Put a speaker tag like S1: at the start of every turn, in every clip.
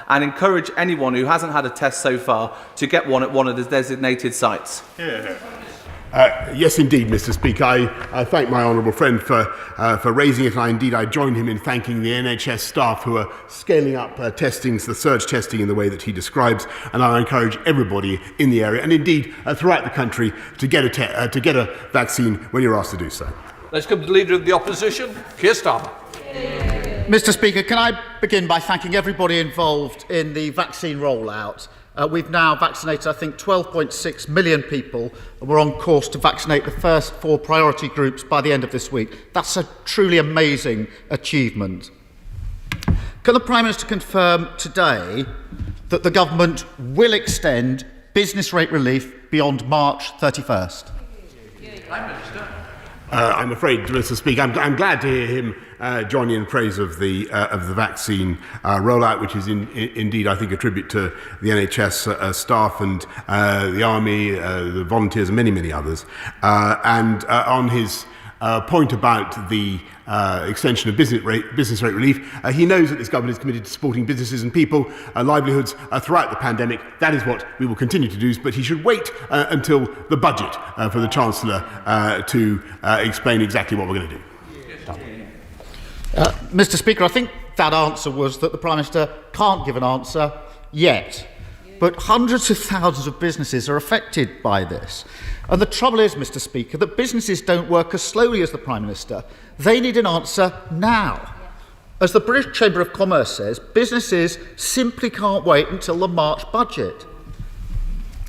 S1: and encourage anyone who hasn't had a test so far to get one at one of the designated sites?
S2: Yes, indeed, Mr. Speaker. I thank my honourable friend for raising it, and I join him in thanking the NHS staff who are scaling up testings, the surge testing in the way that he describes, and I encourage everybody in the area, and indeed throughout the country, to get a vaccine when you're asked to do so.
S3: Let's come to the Leader of the Opposition, Keir Starmer.
S4: Mr. Speaker, can I begin by thanking everybody involved in the vaccine rollout? We've now vaccinated, I think, 12.6 million people, and we're on course to vaccinate the first 4 priority groups by the end of this week. That's a truly amazing achievement. Can the Prime Minister confirm today that the government will extend business rate relief beyond March 31st?
S3: Prime Minister.
S2: I'm afraid, Mr. Speaker, I'm glad to hear him join in praise of the vaccine rollout, which is indeed, I think, a tribute to the NHS staff and the Army, the volunteers, and many others. And on his point about the extension of business rate relief, he knows that this government is committed to supporting businesses and people, livelihoods throughout the pandemic. That is what we will continue to do, but he should wait until the budget for the Chancellor to explain exactly what we're going to do.
S4: Mr. Speaker, I think that answer was that the Prime Minister can't give an answer yet. But hundreds of thousands of businesses are affected by this. And the trouble is, Mr. Speaker, that businesses don't work as slowly as the Prime Minister. They need an answer now. As the British Chamber of Commerce says, businesses simply can't wait until the March budget.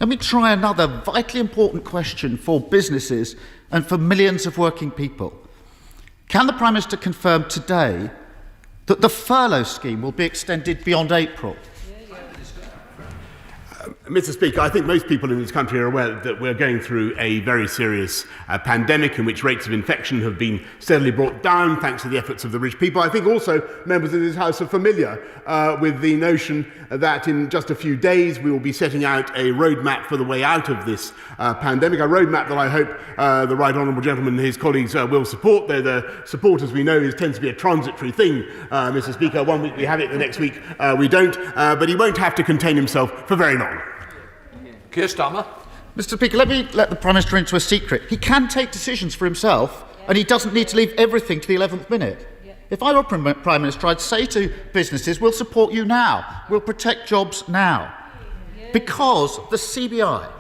S4: Let me try another vitally important question for businesses and for millions of working people. Can the Prime Minister confirm today that the furlough scheme will be extended beyond April?
S2: Mr. Speaker, I think most people in this country are aware that we're going through a very serious pandemic in which rates of infection have been steadily brought down thanks to the efforts of the British people. I think also members of this House are familiar with the notion that in just a few days we will be setting out a roadmap for the way out of this pandemic, a roadmap that I hope the Right Honourable Gentleman and his colleagues will support, though the support, as we know, tends to be a transitory thing, Mr. Speaker. One week we have it, the next week we don't, but he won't have to contain himself for very long.
S3: Keir Starmer.
S4: Mr. Speaker, let me let the Prime Minister into a secret. He can take decisions for himself, and he doesn't need to leave everything to the 11th minute. If I were Prime Minister, I'd say to businesses, we'll support you now, we'll protect jobs now. Because the CBI,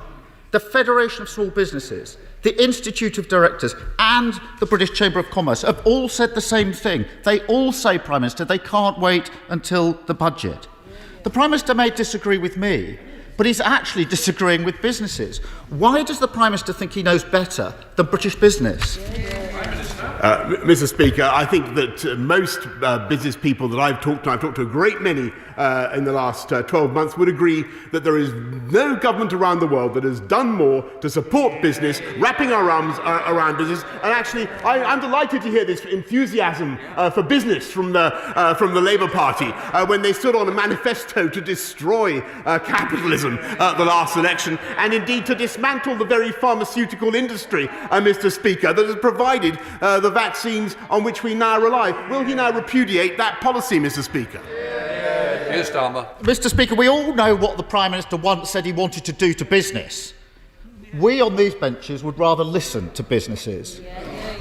S4: the Federation of Small Businesses, the Institute of Directors and the British Chamber of Commerce have all said the same thing. They all say, Prime Minister, they can't wait until the budget. The Prime Minister may disagree with me, but he's actually disagreeing with businesses. Why does the Prime Minister think he knows better than British business?
S2: Mr. Speaker, I think that most business people that I've talked to a great many in the last 12 months, would agree that there is no government around the world that has done more to support business, wrapping our arms around business. And actually, I'm delighted to hear this enthusiasm for business from the Labour Party when they stood on a manifesto to destroy capitalism at the last election, and indeed to dismantle the very pharmaceutical industry, Mr. Speaker, that has provided the vaccines on which we now rely. Will he now repudiate that policy, Mr. Speaker?
S3: Keir Starmer.
S4: Mr. Speaker, we all know what the Prime Minister once said he wanted to do to business. We on these benches would rather listen to businesses.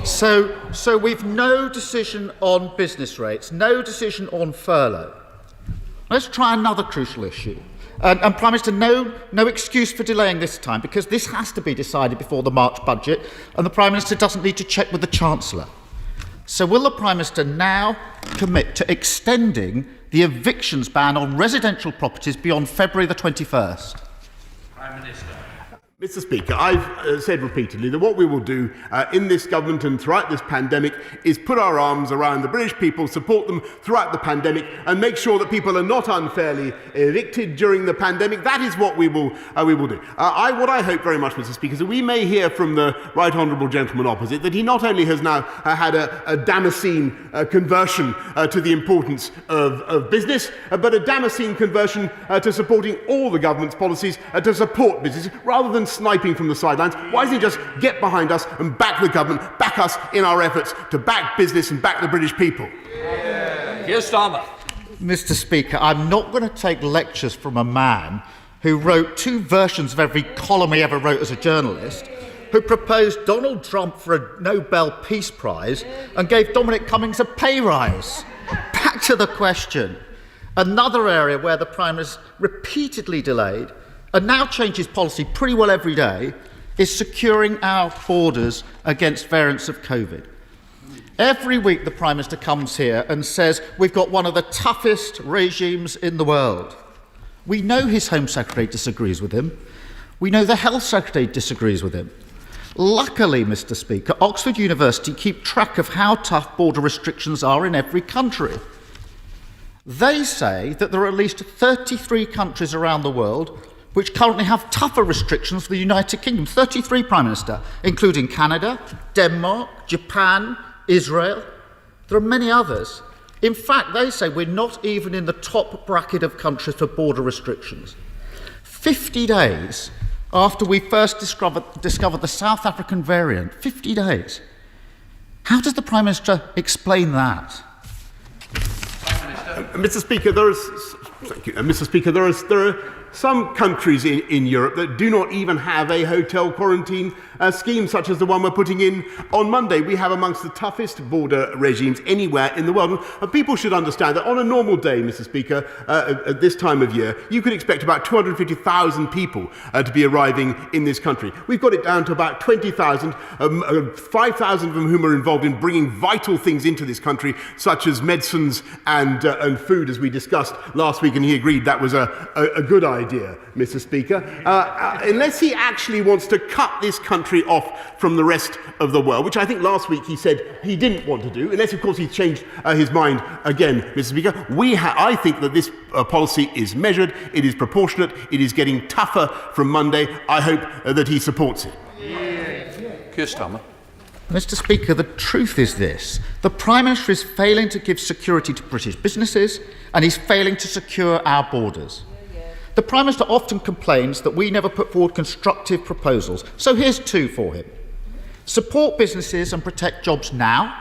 S4: So we've no decision on business rates, no decision on furlough. Let's try another crucial issue. And Prime Minister, no excuse for delaying this time, because this has to be decided before the March budget, and the Prime Minister doesn't need to check with the Chancellor. So will the Prime Minister now commit to extending the evictions ban on residential properties beyond February the 21st?
S3: Prime Minister.
S2: Mr. Speaker, I've said repeatedly that what we will do in this government and throughout this pandemic is put our arms around the British people, support them throughout the pandemic, and make sure that people are not unfairly evicted during the pandemic. That is what we will do. What I hope very much, Mr. Speaker, is that we may hear from the Right Honourable Gentleman opposite that he not only has now had a Damascene conversion to the importance of business, but a Damascene conversion to supporting all the government's policies to support business, rather than sniping from the sidelines. Why doesn't he just get behind us and back the government, back us in our efforts to back business and back the British people?
S3: Keir Starmer.
S4: Mr. Speaker, I'm not going to take lectures from a man who wrote 2 versions of every column he ever wrote as a journalist, who proposed Donald Trump for a Nobel Peace Prize and gave Dominic Cummings a pay rise. Back to the question. Another area where the Prime Minister repeatedly delayed and now changes policy pretty well every day is securing our borders against variants of COVID. Every week the Prime Minister comes here and says we've got one of the toughest regimes in the world. We know his Home Secretary disagrees with him. We know the Health Secretary disagrees with him. Luckily, Mr. Speaker, Oxford University keep track of how tough border restrictions are in every country. They say that there are at least 33 countries around the world which currently have tougher restrictions for the United Kingdom. 33, Prime Minister, including Canada, Denmark, Japan, Israel. There are many others. In fact, they say we're not even in the top bracket of countries for border restrictions. 50 days after we first discovered the South African variant, 50 days. How does the Prime Minister explain that?
S2: Mr. Speaker, there are some countries in Europe that do not even have a hotel quarantine scheme such as the one we're putting in on Monday. We have amongst the toughest border regimes anywhere in the world. And people should understand that on a normal day, Mr. Speaker, at this time of year, you could expect about 250,000 people to be arriving in this country. We've got it down to about 20,000, 5,000 of them whom are involved in bringing vital things into this country, such as medicines and food, as we discussed last week, and he agreed that was a good idea, Mr. Speaker. Unless he actually wants to cut this country off from the rest of the world, which I think last week he said he didn't want to do, unless of course he's changed his mind again, Mr. Speaker. I think that this policy is measured, it is proportionate, it is getting tougher from Monday. I hope that he supports it.
S3: Keir Starmer.
S4: Mr. Speaker, the truth is this. The Prime Minister is failing to give security to British businesses and he's failing to secure our borders. The Prime Minister often complains that we never put forward constructive proposals. So here's 2 for him. Support businesses and protect jobs now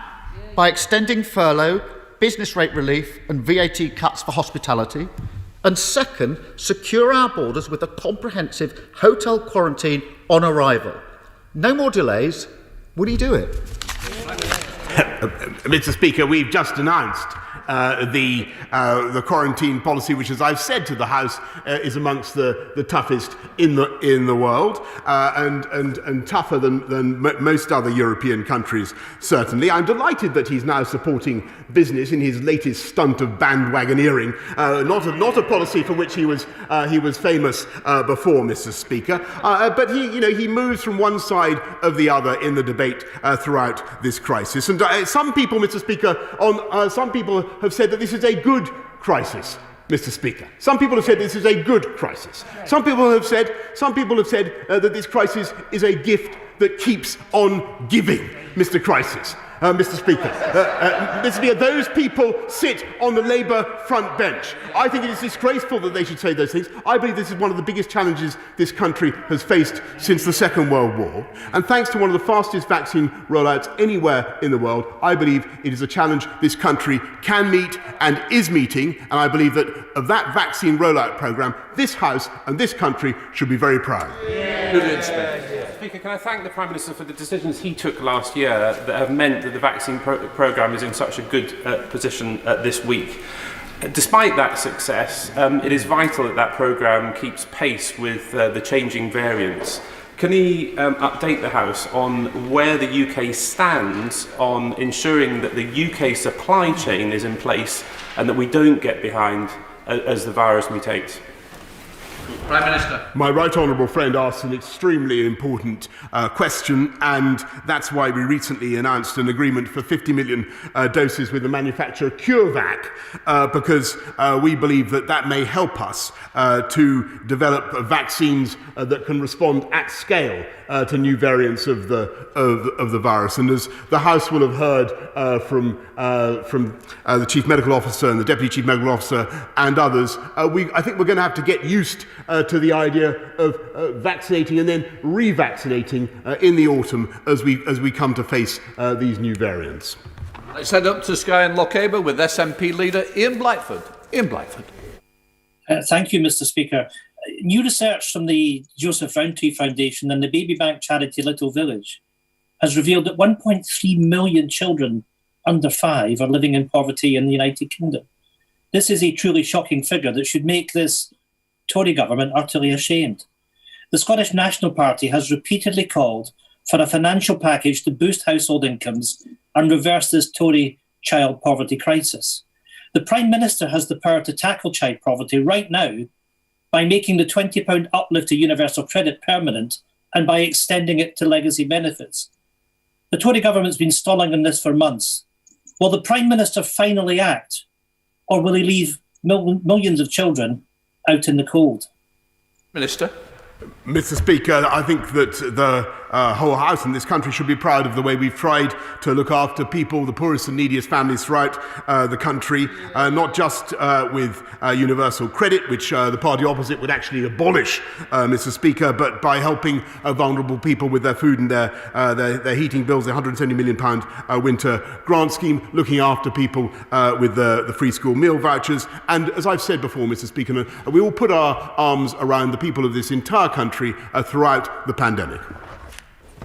S4: by extending furlough, business rate relief and VAT cuts for hospitality. And second, secure our borders with a comprehensive hotel quarantine on arrival. No more delays. Will he do it?
S2: Mr. Speaker, we've just announced the quarantine policy, which, as I've said to the House, is amongst the toughest in the world, and tougher than most other European countries. Certainly, I'm delighted that he's now supporting business in his latest stunt of bandwagoneering. Not a policy for which he was famous before, Mr. Speaker. But he moves from one side of the other in the debate throughout this crisis. And some people, Mr. Speaker, some people have said that this is a good crisis, Mr. Speaker. Some people have said this is a good crisis. Some people have said that this crisis is a gift that keeps on giving, Mr. Crisis. Mr. Speaker. Mr. Speaker, those people sit on the Labour front bench. I think it is disgraceful that they should say those things. I believe this is one of the biggest challenges this country has faced since the Second World War. And thanks to one of the fastest vaccine rollouts anywhere in the world, I believe it is a challenge this country can meet and is meeting. And I believe that of that vaccine rollout programme, this House and this country should be very proud.
S5: Speaker, can I thank the Prime Minister for the decisions he took last year that have meant that the vaccine programme is in such a good position this week. Despite that success, it is vital that that programme keeps pace with the changing variants. Can he update the House on where the UK stands on ensuring that the UK supply chain is in place and that we don't get behind as the virus mutates?
S3: Prime Minister.
S2: My right honourable friend asked an extremely important question, and that's why we recently announced an agreement for 50 million doses with the manufacturer CureVac, because we believe that may help us to develop vaccines that can respond at scale to new variants of the virus. And as the House will have heard from the Chief Medical Officer and the Deputy Chief Medical Officer and others, I think we're going to have to get used to the idea of vaccinating and then revaccinating in the autumn as we come to face these new variants.
S3: Let's head up to Skye and Lochaber with SNP leader Ian Blackford. Ian Blackford.
S6: Thank you, Mr. Speaker. New research from the Joseph Rowntree Foundation and the baby bank charity Little Village has revealed that 1.3 million children under 5 are living in poverty in the United Kingdom. This is a truly shocking figure that should make this Tory government utterly ashamed. The Scottish National Party has repeatedly called for a financial package to boost household incomes and reverse this Tory child poverty crisis. The Prime Minister has the power to tackle child poverty right now by making the £20 uplift to universal credit permanent and by extending it to legacy benefits. The Tory government's been stalling on this for months. Will the Prime Minister finally act, or will he leave millions of children out in the cold?
S3: Minister.
S2: Mr. Speaker, I think that the whole House in this country should be proud of the way we've tried to look after people, the poorest and neediest families throughout the country, not just with universal credit, which the party opposite would actually abolish, Mr. Speaker, but by helping vulnerable people with their food and their heating bills, the £170 million winter grant scheme, looking after people with the free school meal vouchers. And as I've said before, Mr. Speaker, we will put our arms around the people of this entire country throughout the pandemic.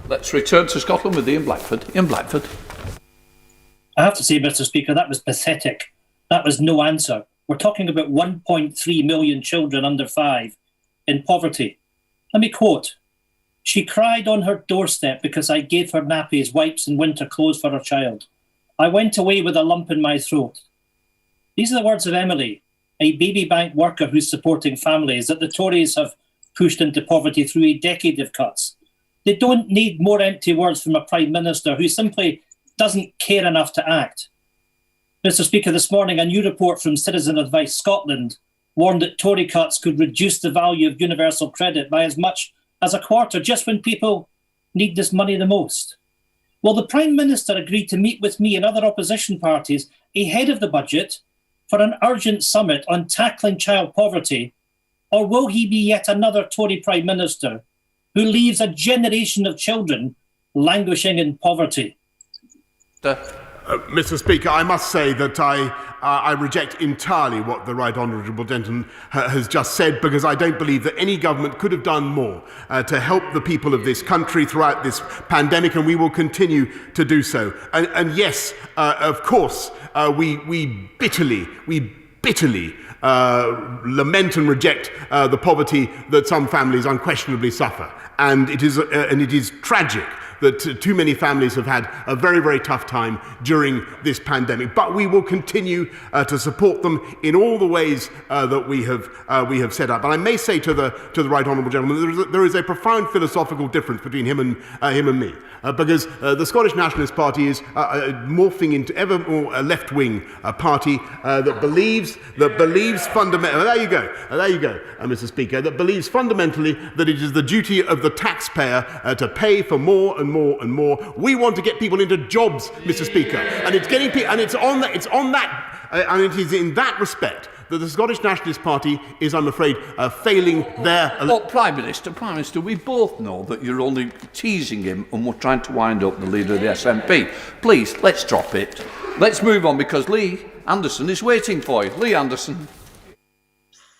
S3: Let's return to Scotland with Ian Blackford. Ian Blackford.
S6: I have to say, Mr. Speaker, that was pathetic. That was no answer. We're talking about 1.3 million children under 5 in poverty. Let me quote, "She cried on her doorstep because I gave her nappies, wipes and winter clothes for her child. I went away with a lump in my throat." These are the words of Emily, a baby bank worker who's supporting families that the Tories have pushed into poverty through a decade of cuts. They don't need more empty words from a Prime Minister who simply doesn't care enough to act. Mr. Speaker, this morning a new report from Citizen Advice Scotland warned that Tory cuts could reduce the value of universal credit by as much as a quarter just when people need this money the most. Will the Prime Minister agree to meet with me and other opposition parties ahead of the budget for an urgent summit on tackling child poverty, or will he be yet another Tory Prime Minister who leaves a generation of children languishing in poverty?
S2: Mr. Speaker, I must say that I reject entirely what the Right Honourable Gentleman has just said, because I don't believe that any government could have done more to help the people of this country throughout this pandemic, and we will continue to do so. And yes, of course, we bitterly lament and reject the poverty that some families unquestionably suffer. And it is tragic that too many families have had a very, very tough time during this pandemic. But we will continue to support them in all the ways that we have set up. And I may say to the Right Honourable Gentleman, there is a profound philosophical difference between him and me, because the Scottish Nationalist Party is morphing into ever more a left-wing party that believes fundamentally. There you go, Mr. Speaker. That believes fundamentally that it is the duty of the taxpayer to pay for more and more and more. We want to get people into jobs, Mr. Speaker, and it is in that respect that the Scottish Nationalist Party is, I'm afraid, failing their...
S3: Well, Prime Minister, we both know that you're only teasing him and we're trying to wind up the leader of the SNP. Please, let's drop it. Let's move on, because Lee Anderson is waiting for you. Lee Anderson.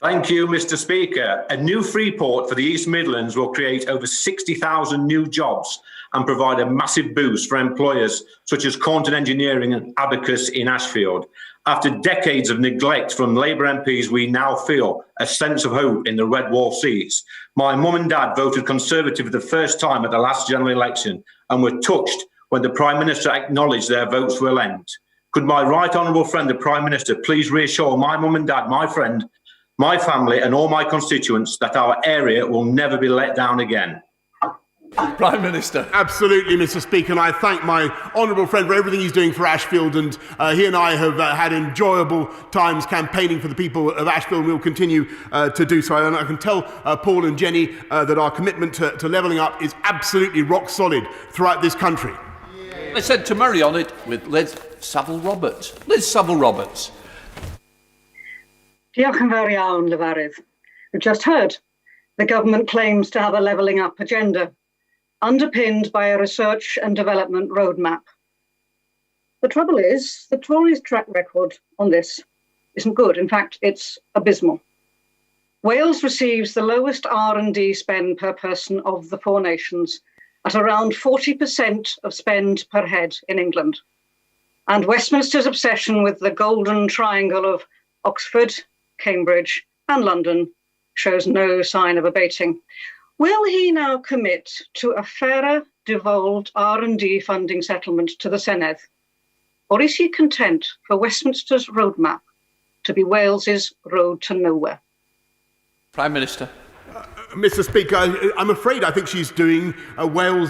S7: Thank you, Mr. Speaker. A new Freeport for the East Midlands will create over 60,000 new jobs and provide a massive boost for employers such as Cornton Engineering and Abacus in Ashfield. After decades of neglect from Labour MPs, we now feel a sense of hope in the red wall seats. My mum and dad voted Conservative for the first time at the last general election and were touched when the Prime Minister acknowledged their votes were lent. Could my right honourable friend, the Prime Minister, please reassure my mum and dad, my friend, my family and all my constituents that our area will never be let down again?
S3: Prime Minister.
S2: Absolutely, Mr. Speaker, and I thank my honourable friend for everything he's doing for Ashfield, and he and I have had enjoyable times campaigning for the people of Ashfield, and we'll continue to do so. And I can tell Paul and Jenny that our commitment to levelling up is absolutely rock solid throughout this country.
S3: Let's head to Murray on it with Liz Saville-Roberts. Liz Saville-Roberts.
S8: Diolch yn fawr iawn, Lefarydd. We've just heard the government claims to have a levelling up agenda, underpinned by a research and development roadmap. The trouble is, the Tories' track record on this isn't good. In fact, it's abysmal. Wales receives the lowest R&D spend per person of the four nations, at around 40% of spend per head in England. And Westminster's obsession with the golden triangle of Oxford, Cambridge and London shows no sign of abating. Will he now commit to a fairer, devolved R&D funding settlement to the Senedd? Or is he content for Westminster's roadmap to be Wales's road to nowhere?
S3: Prime Minister.
S2: Mr. Speaker, I'm afraid I think she's doing Wales